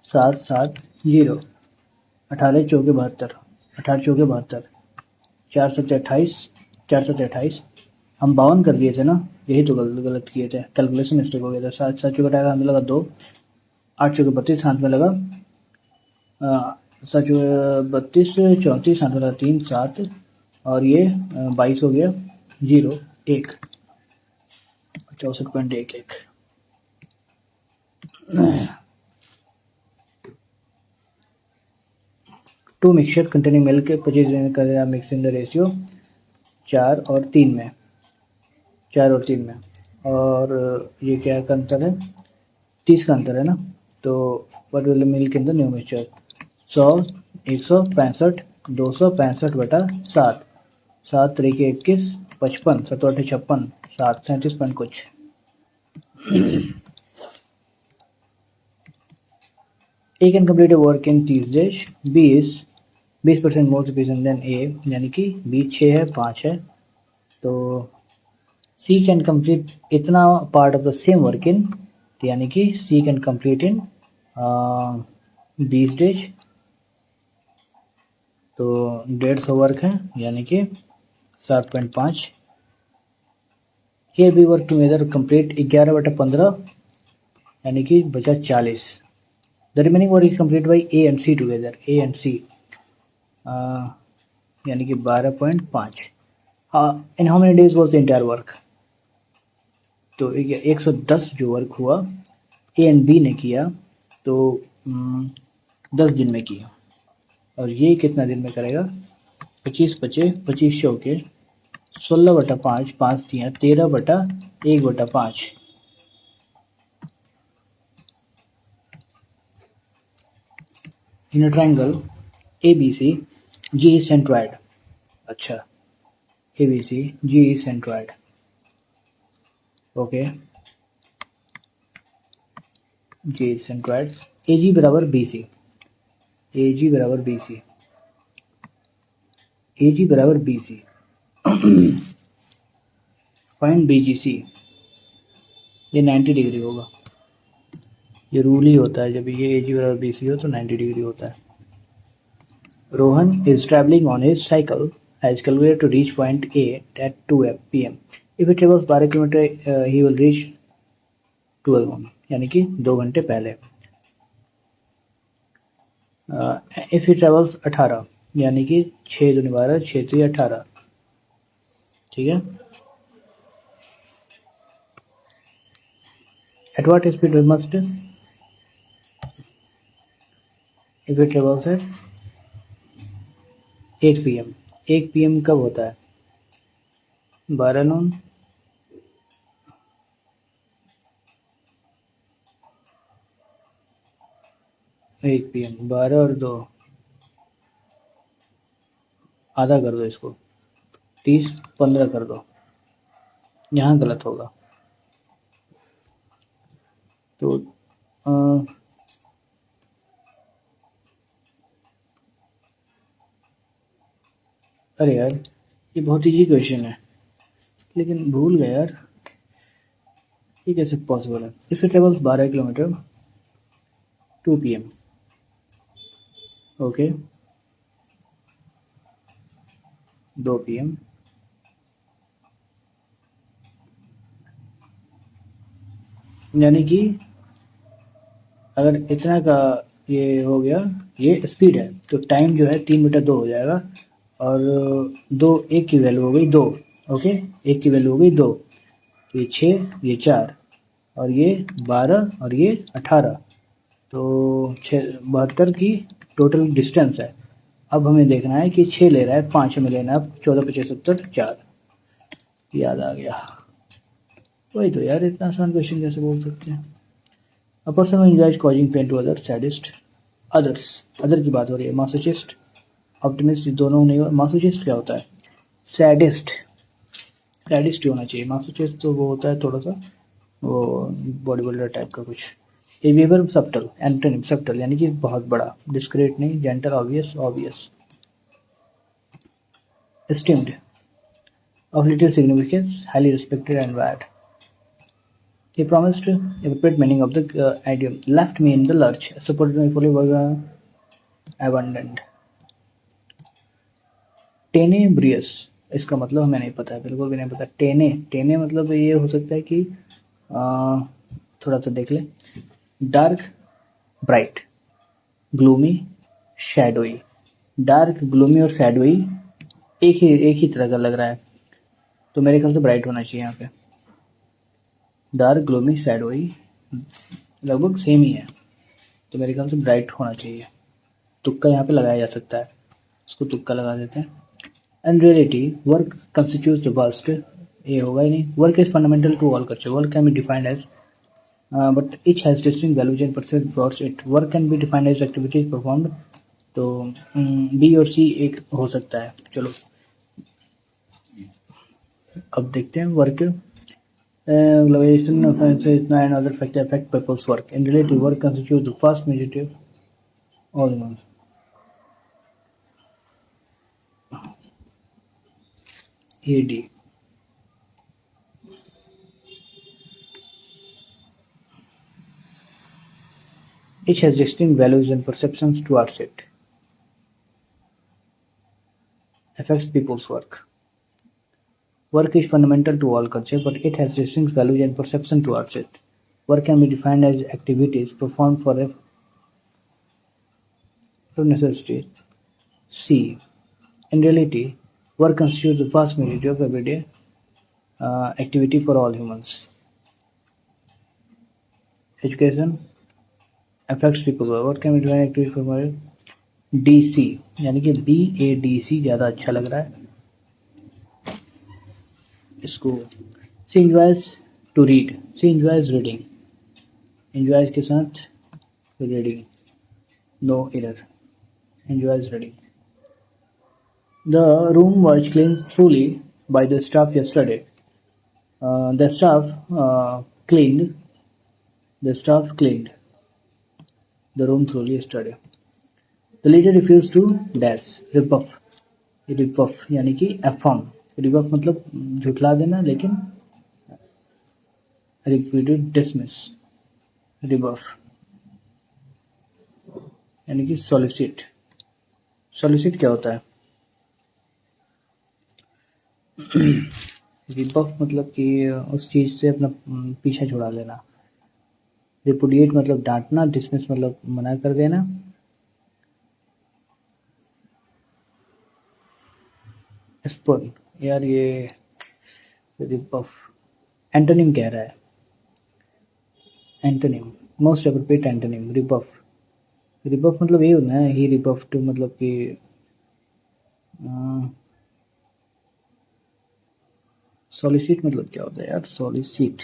7 7 0, 18 चौके 72, 18 चौके 72, 4 7 28, 4 7 28, हम 52 कर दिए थे ना, यही तो गलत किए थे, कैलकुलेशन मिस्टेक हो गया था। 7 7 चौके हाथ में लगा 2, 8 चौके 32, हाथ में लगा 7 चौके 32 34, हाथ में लगा 3 7, और ये 22 हो गया 0 1 64.11। Two mixture containing milk purchase करेगा मिक्स इन द रेशियो 4 और 3 में, 4 और 3 में, और ये क्या का अंतर है? 30 का अंतर है ना, तो what will milk in the new mixture? 100 165 265/7, 7 तरीके 21 55, 7 8 56, 7 37 पॉइंट कुछ। A can complete a work in 30 days, B is 20% more efficient than A, यानी कि B 6 है 5 है, तो C can complete इतना part of the same work in, यानी कि C can complete in 20 days, तो 150 वर्क है, यानी कि 7.5। Here we work together complete 11/15, यानी कि बचा 40। The remaining work is completed by A and C together, A and C, यानी कि 12.5। In how many days was the entire work? तो 110 जो वर्क हुआ A and B ने किया, तो 10 दिन में किया, और ये कितना दिन में करेगा? 25 बचे 25 चौके 16/5, 5 दिया 13/1/5। In a triangle ABC, G is centroid। अच्छा, ABC, G is centroid। Okay, G is centroid। AG बराबर BC, AG बराबर BC, AG बराबर BC। Find BGC। ये 90 डिग्री होगा। ये रूल ही होता है, जब ये AG बराबर BC हो तो 90 डिग्री होता है। Rohan is traveling on his cycle, has calculated to reach point A at 2 p.m. If he travels 12 kilometre, he will reach 12 am, यानी कि 2 घंटे पहले। If he travels 18, यानी कि 6 दूनी 12, 6 3 18। ठीक है। At what speed we must, if he travels at 1 pm, 1 pm कब होता है? 12 नून, 1 pm, 12 और 2, आधा कर दो इसको, 30 15 कर दो। यहाँ गलत होगा तो अरे यार, ये बहुत इजी क्वेश्चन है लेकिन भूल गया यार, ये कैसे पॉसिबल है? If it travels 12 kilometre 2 pm, okay 2 pm, यानी कि अगर इतना का ये हो गया, ये स्पीड है तो टाइम जो है 3 मीटर 2 हो जाएगा, और 2 एक की वैल्यू हो गई 2। ओके, एक की वैल्यू हो गई 2, ये 6 ये 4 और ये 12 और ये 18, तो 72 की टोटल डिस्टेंस है। अब हमें देखना है कि 6 ले रहा है, 5 हमें लेना है। अब 14 25 70 4, याद आ गया। वही तो यार, इतना आसान क्वेश्चन कैसे बोल सकते हैं? A person who enjoys causing pain to others, sadist. Others, other की बात हो रही है। मासोचिस्ट, ऑप्टिमिस्ट, दोनों नहीं। मासोचिस्ट क्या होता है? सैडिस्ट, सैडिस्ट होना चाहिए। मासोचिस्ट तो वो होता है थोड़ा सा वो बॉडी बिल्डर टाइप का कुछ। ए बिहेवियर सब्टल, एंटोनिम सब्टल यानी कि बहुत बड़ा। डिस्क्रीट नहीं, gentle, obvious, obvious. Esteemed, of little significance, highly respected and valued. He promised a appropriate meaning of the idiom. Left me in the lurch, supported me fully, was abandoned. Tenebrious, इसका मतलब हमें नहीं पता है, बिल्कुल भी नहीं पता। टेने, टेने मतलब ये हो सकता है कि थोड़ा सा देख ले। Dark, bright, gloomy, shadowy. Dark, gloomy और शैडोई एक ही तरह का लग रहा है, तो मेरे ख्याल से ब्राइट होना चाहिए यहाँ पे। डार्क, ग्लूमी, शैडोई लगभग सेम ही है, तो मेरे ख्याल से ब्राइट होना चाहिए। तुक्का यहाँ पे लगाया जा सकता है, इसको तुक्का लगा देते हैं। And reality, work constitutes the vast, ये होगा ही नहीं। Work is fundamental to all culture, work can be defined as but each has distinct values and percept towards it. Work can be defined as activities performed, तो B और C एक हो सकता है। चलो अब देखते हैं work. Globalization influences and other factors affect people's work. In relative, work constitutes the vast majority of all humans. AD. Each has distinct values and perceptions towards it. Affects people's work. Work is fundamental to all culture, but it has distinct values and perception towards it. Work can be defined as activities performed for a necessity. C. In reality, work constitutes the vast majority of everyday activity for all humans. Education affects people's work. What can be defined activity for DC, यानी कि BADC ज़्यादा अच्छा लग रहा है इसको। सी enjoys to read, C enjoys reading, enjoys के साथ reading, no error, enjoys reading. The room was cleaned thoroughly by the staff yesterday. The staff cleaned the staff cleaned the room thoroughly yesterday. The leader refused to dash rebuff. रिबफ यानी कि affirm. रिबफ मतलब झुठला देना, लेकिन repeated dismiss. रिबफ यानी कि solicit. solicit क्या होता है? रिबफ मतलब कि उस चीज़ से अपना पीछा छुड़ा लेना. रिपुडिएट मतलब डांटना, डिसमिस मतलब मना कर देना. स्पर्न, यार ये रिबफ एंटोनिम कह रहा है. Antonym, most appropriate antonym rebuff. Rebuff मतलब ये होता है, ही रिबफ्ड मतलब कि सॉलिसिट मतलब क्या होता है यार? सॉलिसिट,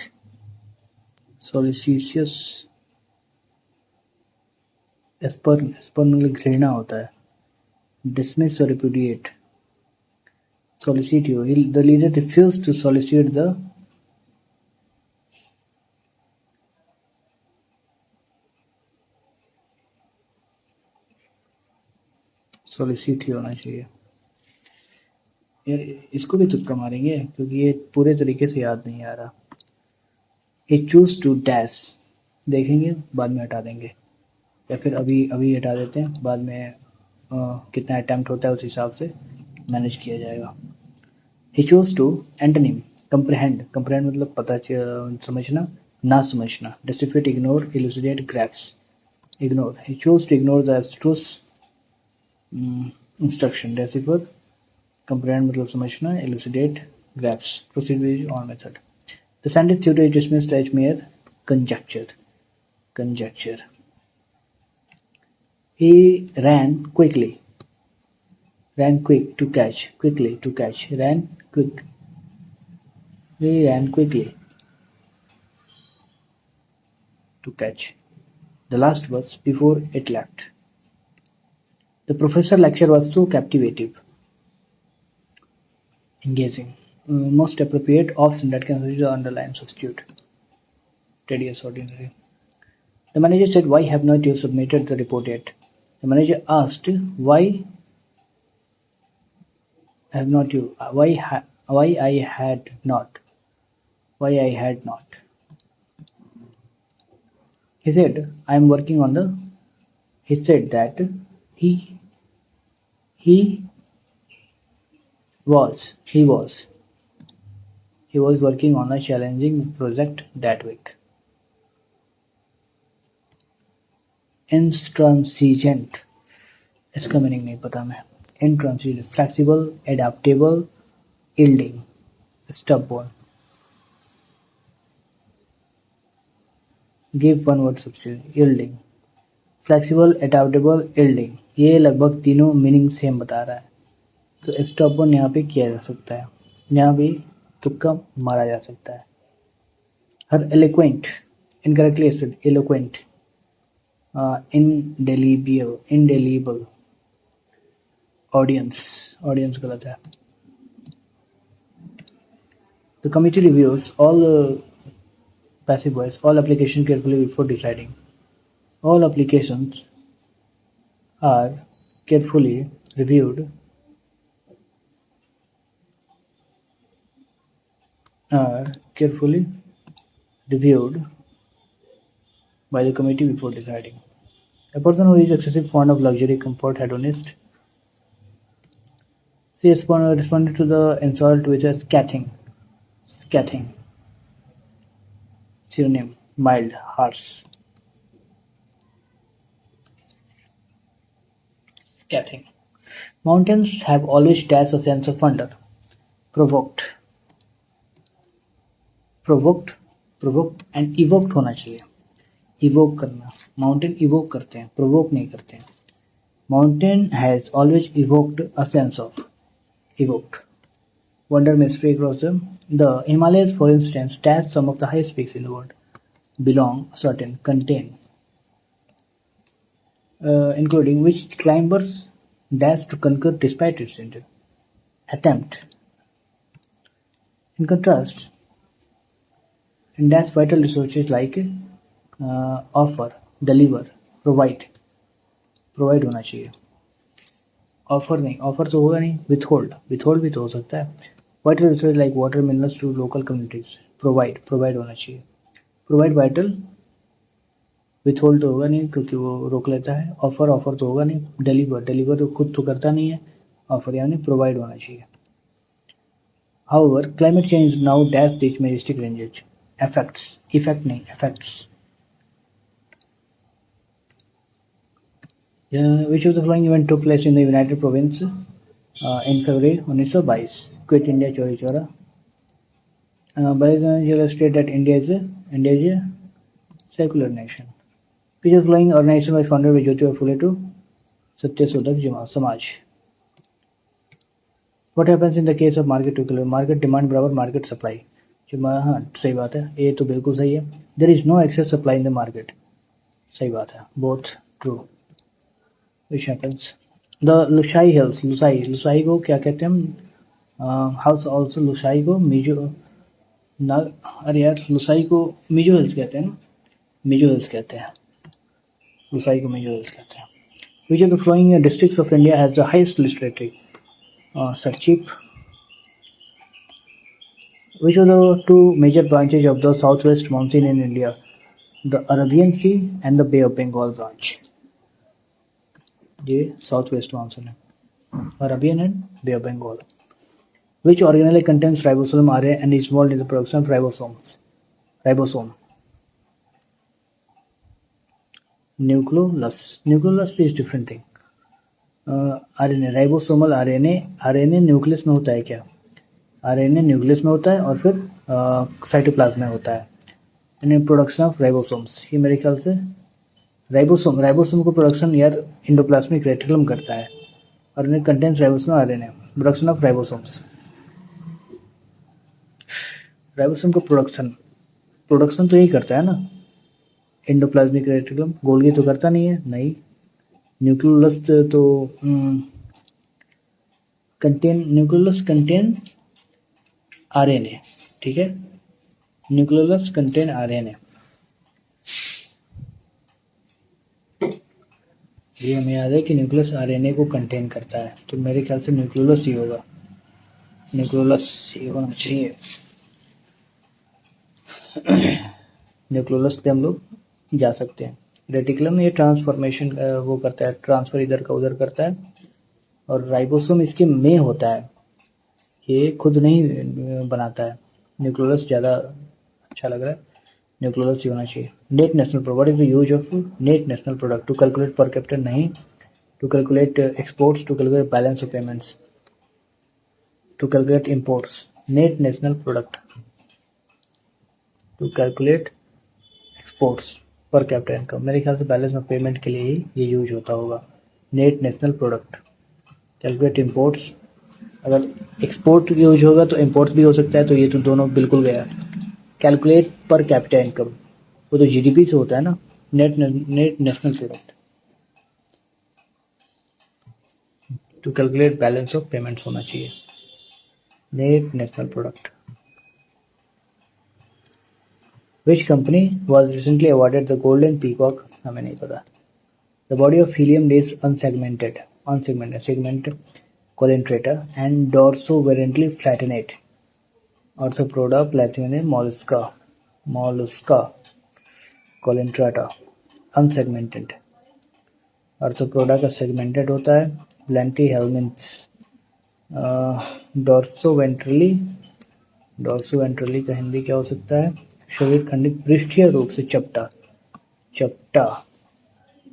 सॉलिसिशियस. स्पर्न, स्पर्न मतलब घृणा होता है. डिसमिस और रिपुडिएट. solicit you. The leader refused to solicit the solicit ही होना चाहिए यार. इसको भी तुक्का मारेंगे क्योंकि ये पूरे तरीके से याद नहीं आ रहा. He choose to dash, देखेंगे बाद में हटा देंगे, या फिर अभी अभी हटा देते हैं, बाद में कितना अटैम्प्ट होता है उस हिसाब से मैनेज किया जाएगा. He chose to antonym comprehend. comprehend मतलब पता समझना, ना समझना. decipherate, ignore, elucidate, grasp. ignore. He chose to ignore the abstruse instruction. decipher, comprehend मतलब समझना, elucidate, grasp. proceed with on method. The scientist theory is dismissed as mere conjecture. Conjecture. He ran quickly. Ran quick to catch. Quickly to catch. Ran quick. He ran quickly to catch. The last was before it left. The professor lecture was so captivating, engaging, most appropriate option that can reach the underlying substitute. Tedious, ordinary. The manager said, "Why have not you submitted the report yet?" The manager asked, "Why have not you? Why I had not? Why I had not?" He said, "I am working on the." He said that he he he was working on a challenging project that week. Intransigent, इसका meaning नहीं पता मैं. Intransigent, flexible, adaptable, yielding, stubborn. Give one word substitute. yielding, flexible, adaptable, yielding. ये लगभग तीनों meaning same बता रहा है, तो stubborn यहाँ पे किया जा सकता है, यहाँ भी तुक्का मारा जा सकता है. Her eloquent, incorrectly said eloquent. Indelible. Audience गलत है. The committee reviews all passive voice, all applications carefully before deciding. All applications are carefully reviewed by the committee before deciding. A person who is excessive fond of luxury, comfort, hedonist. She responded to the insult with a scathing. Scathing. Synonym: mild, harsh. Scathing. Mountains have always dashed a sense of wonder. Provoked. and evoked होना चाहिए. Evoke करना. Mountain evoke करते हैं, provoke नहीं करते हैं. Mountain has always evoked a sense of wonder, mystery across them. The Himalayas, for instance, dash some of the highest peaks in the world, belong, certain, contain, including which climbers dash to conquer despite its attempt. In contrast, and that's vital resources like offer, deliver, provide, provide होना चाहिए. Offer नहीं, offer तो होगा नहीं, withhold भी तो हो सकता है. Vital resource like water minerals to local communities. Provide होना चाहिए. प्रोवाइड वाइटल, विथहोल्ड तो होगा नहीं क्योंकि वो रोक लेता है. ऑफर तो होगा नहीं. डिलीवर तो खुद तो करता नहीं है. ऑफर यानी प्रोवाइड होना चाहिए. However climate change now dash this majestic ranges. Effect नहीं, effects. Which of the following event took place in the United Province in February 1922? Quit India चोरी चोरा. Balaji state that India is a secular nation. Which of the following organization was founded by Jyotirao Phule to Satyasodhak Samaj? What happens in the case of market equilibrium? Market demand बराबर market supply. हाँ सही बात है, ये तो बिल्कुल सही है. There is no excess supply in the market. सही बात है, both true. Which happens? The Lusai Hills, Lusai को क्या कहते हैं हम? हाउस ऑल्सो लुसाई को मिजो ना, अरे यार लुसाई को मिजो हिल्स कहते हैं ना, मिजो हिल्स कहते हैं, लुसाई को मिजो हिल्स कहते हैं. Which of the following districts of India has the highest literary? Sarchip. Which of the two major branches of the southwest monsoon in India? The Arabian Sea and the Bay of Bengal branch. ये south west monsoon है, Arabian and Bay of Bengal. Which organelle contains ribosome RNA and is involved in the production of ribosome? Nucleolus is different thing. RNA, ribosomal RNA nucleus में होता है क्या? RNA nucleus में होता है और फिर साइटोप्लाज्म में होता है. यानी प्रोडक्शन ऑफ राइबोसोम्स, ये मेरे ख्याल से राइबोसोम को प्रोडक्शन यार इंडोप्लाज्मिक रेटिकुलम करता है और इन्हें contains ribosome RNA. Production of ribosomes, ribosome को प्रोडक्शन तो यही करता है ना, इंडोप्लाज्मिक रेटिकुलम. गोल्गी तो करता नहीं है, नहीं. न्यूक्लियोलस तो न्यूक्लियोलस कंटेन आरएनए, ठीक है. न्यूक्लियोलस कंटेन आरएनए, ये हमें याद है कि न्यूक्लियस आरएनए को कंटेन करता है, तो मेरे ख्याल से न्यूक्लियोलस ही होगा. न्यूक्लियोलस ये होना चाहिए. न्यूक्लियोलस पे हम लोग जा सकते हैं. रेटिकुलम ये ट्रांसफॉर्मेशन वो करता है, ट्रांसफर इधर का उधर करता है, और राइबोसोम इसके में होता है, ये खुद नहीं बनाता है. न्यूक्लियोलस ज़्यादा अच्छा लग रहा है, न्यूक्लियोलस ही होना चाहिए. Net national product, what is the use of net national product? To calculate per capita नहीं, to calculate exports, to calculate balance of payments, to calculate imports. Net national product to calculate exports per capita income, मेरे ख्याल से balance of payment के लिए ही ये use होता होगा. Net national product, calculate imports. अगर एक्सपोर्ट यूज होगा तो इंपोर्ट्स भी हो सकता है, तो ये तो दोनों बिल्कुल गया. कैलकुलेट पर कैपिटा इनकम, वो तो जीडीपी से होता है ना. Net national product to calculate balance of payments होना चाहिए. Net national product. Which company was recently awarded the Golden Peacock? हमें नहीं पता. The body of helium is unsegmented segmented colintrator and dorsoventrally flattenate. Orthopoda platinum mollusca colintrata unsegmented. Orthopoda का segmented होता है. Platyhelminths डॉर्सोवेंट्रली का हिंदी क्या हो सकता है? शरीर खंडित पृष्ठीय रूप से चपटा.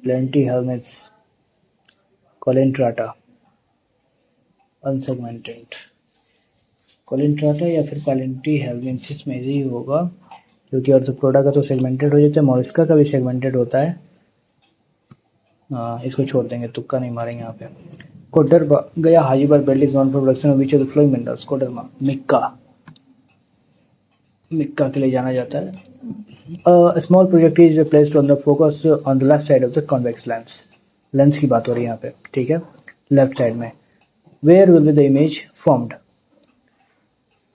Platyhelminths कोलिंट्राटा unsegmented. कोलिंट्राटा या फिर प्लैटीहेल्मिन्थिस में ही होगा, क्योंकि ऑर्थोपोडा का तो सेगमेंटेड हो जाता है, मोलस्का का भी सेगमेंटेड होता है. इसको छोड़ देंगे, तुक्का नहीं मारेंगे यहाँ पे। कोडरमा गया हाजीबार belt is known for production of which of the following minerals. Koderma mica, mica के लिए जाना जाता है। Small project is placed on the focus on the left side of the convex lens. Lens की बात हो रही है यहाँ पे, ठीक है, लेफ्ट साइड में। Where will be the image formed,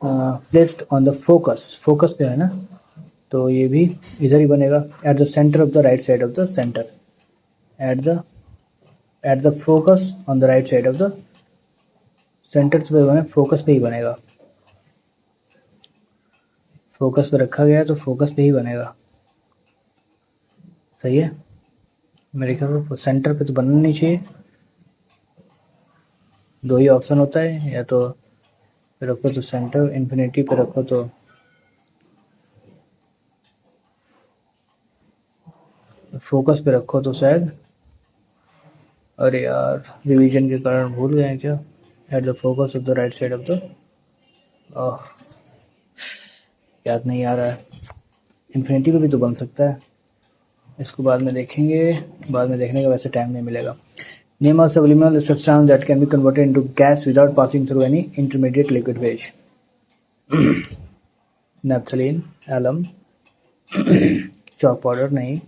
placed on the focus, focus पे है ना, तो ये भी इधर ही बनेगा, at the centre of the right side of the centre, at the focus on the right side of the centre पे बने, फोकस पे ही बनेगा, फोकस पे रखा गया है तो फोकस पे ही बनेगा, सही है। मेरे ख्याल में सेंटर पे तो बनना नहीं चाहिए, दो ही ऑप्शन होता है, या तो रखो तो सेंटर, इन्फिनिटी पे रखो तो फोकस पे रखो तो शायद, अरे यार रिवीजन के कारण भूल गए हैं क्या, at the focus of the right side of the, याद नहीं आ रहा है। इन्फिनिटी पे भी तो बन सकता है, इसको बाद में देखेंगे, बाद में देखने का वैसे टाइम नहीं मिलेगा। Name of subliminal substance that can be converted into gas without passing through any intermediate liquid phase. Naphthalene, alum, chalk powder नहीं,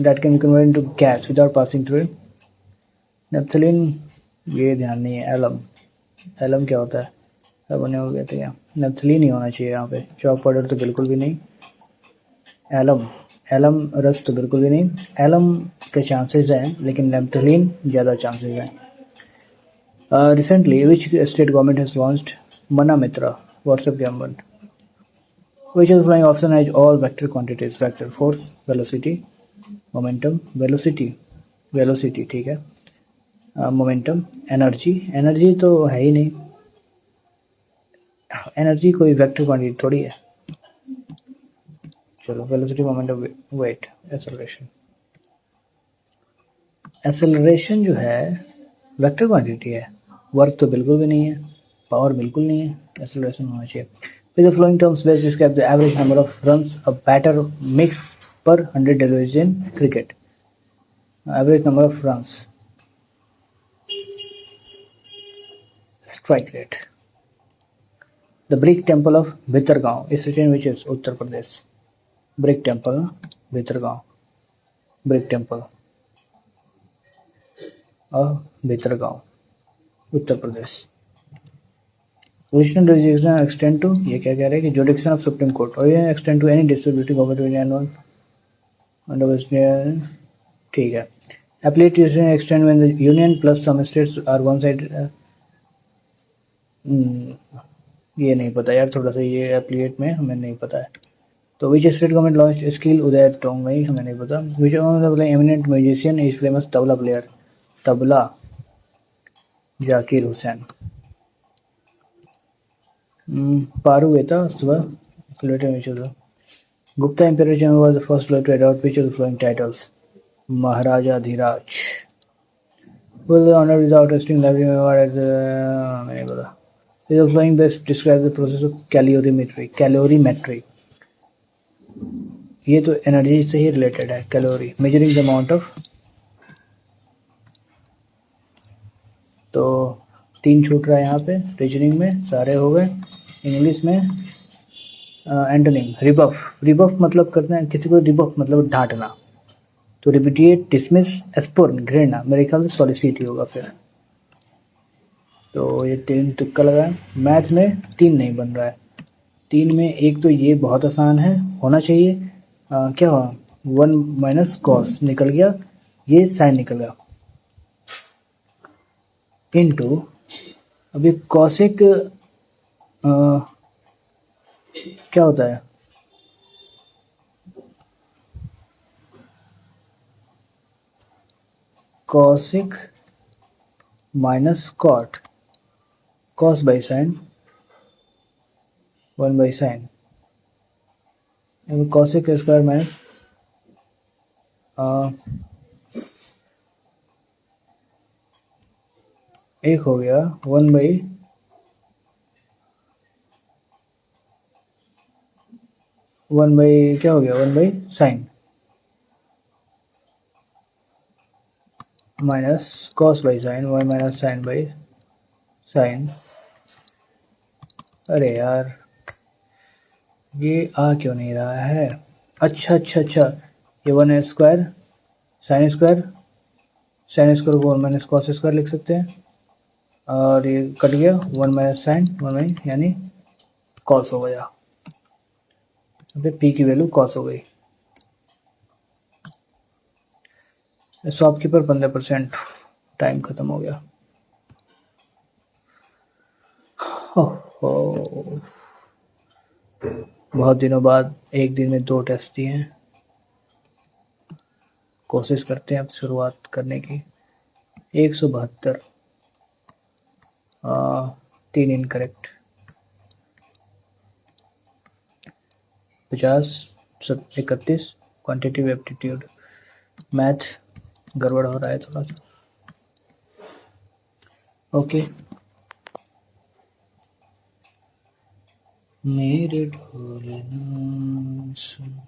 that can be converted into gas without passing through naphthalene, ये ध्यान नहीं है। Alum, alum क्या होता है, सब बने हो गए थे क्या, नैप्थलीन ही होना चाहिए यहाँ पे। चॉक पाउडर तो बिल्कुल भी नहीं, एलम, एलम रस तो बिल्कुल भी नहीं, एलम के चांसेस हैं लेकिन नैप्थलीन ज़्यादा चांसेस हैं। Recently, which state government has launched Manamitra WhatsApp government? Which of the following option has all vector quantities? Vector, force, velocity, momentum, velocity ठीक है, मोमेंटम, एनर्जी, एनर्जी तो है ही नहीं, एनर्जी कोई वेक्टर क्वांटिटी थोड़ी है। चलो velocity, momentum, weight, acceleration, acceleration जो है वेक्टर क्वांटिटी है, वर्क तो बिल्कुल भी नहीं है, पावर बिल्कुल नहीं है, एक्सेलरेशन होना चाहिए। With the following terms best describe the average number of runs a batter makes per 100 deliveries in cricket. Average number of runs, strike rate. The brick temple of Bhitargaon is city in which is Uttar Pradesh. Brick temple Bhitargaon, brick temple of Bhitargaon Uttar Pradesh. Original jurisdiction extend to, ये क्या कह रहे हैं कि jurisdiction of Supreme Court और ये extend to any dispute between government and under Western, ठीक है। Appellate jurisdiction extend when the union plus some states are one side, ये नहीं पता यार, थोड़ा सा ये appellate में हमें नहीं पता है। तो which state government launched skill उदय टोंगई, हमें नहीं पता। Which one of the eminent musician is famous tabla player, tabla Zakir Hussain. Paru वेता सुबह Gupta Imperial was the first ruler to adopt which of the following titles? Maharaja Dhiraj. Who was honored without testing library award as मैंने पता। The flowing best describes the process of calorimetry. Calorimetry ये तो energy से ही related है, calorie, measuring the amount of. तो 3 छूट रहा है यहाँ पे, रीजनिंग में सारे हो गए, इंग्लिश में एंटोनिम रिबफ, रिबफ मतलब करते हैं किसी को, रिबफ मतलब डांटना, तो रिपीटिएट, डिसमिस, एस्पोर्न घृणा, मेरे ख्याल से सॉलिसिटी होगा फिर। तो ये 3 तुक्का लगा है। मैथ में 3 नहीं बन रहा है, 3 में एक तो ये बहुत आसान है, होना चाहिए, क्या हुआ, 1 माइनस कॉस निकल गया, ये साइन निकल गया, इनटू अभी कॉसिक क्या होता है, cosec minus cot, cos by sine 1 by sine, cosec square minus एक हो गया 1 बाई क्या हो गया, 1 by sine, minus cos by sine, y minus sine by sine. अरे यार ये आ क्यों नहीं रहा है? अच्छा अच्छा अच्छा, ये one square sine square, sine square को वन माइनस कॉस स्क्वायर लिख सकते हैं, और ये कट गया, one minus sine one minus यानी कॉस हो गया। पी की वैल्यू कॉस हो गई। शॉपकीपर 15%, टाइम खत्म हो गया। ओहो, बहुत दिनों बाद एक दिन में 2 टेस्ट दिए हैं। कोशिश करते हैं अब शुरुआत करने की। 172, 3 इनकरेक्ट, 50, 31, क्वांटिटिव एप्टीट्यूड। मैथ गड़बड़ हो रहा है थोड़ा सा। ओके, मेरे ढोलना सुन।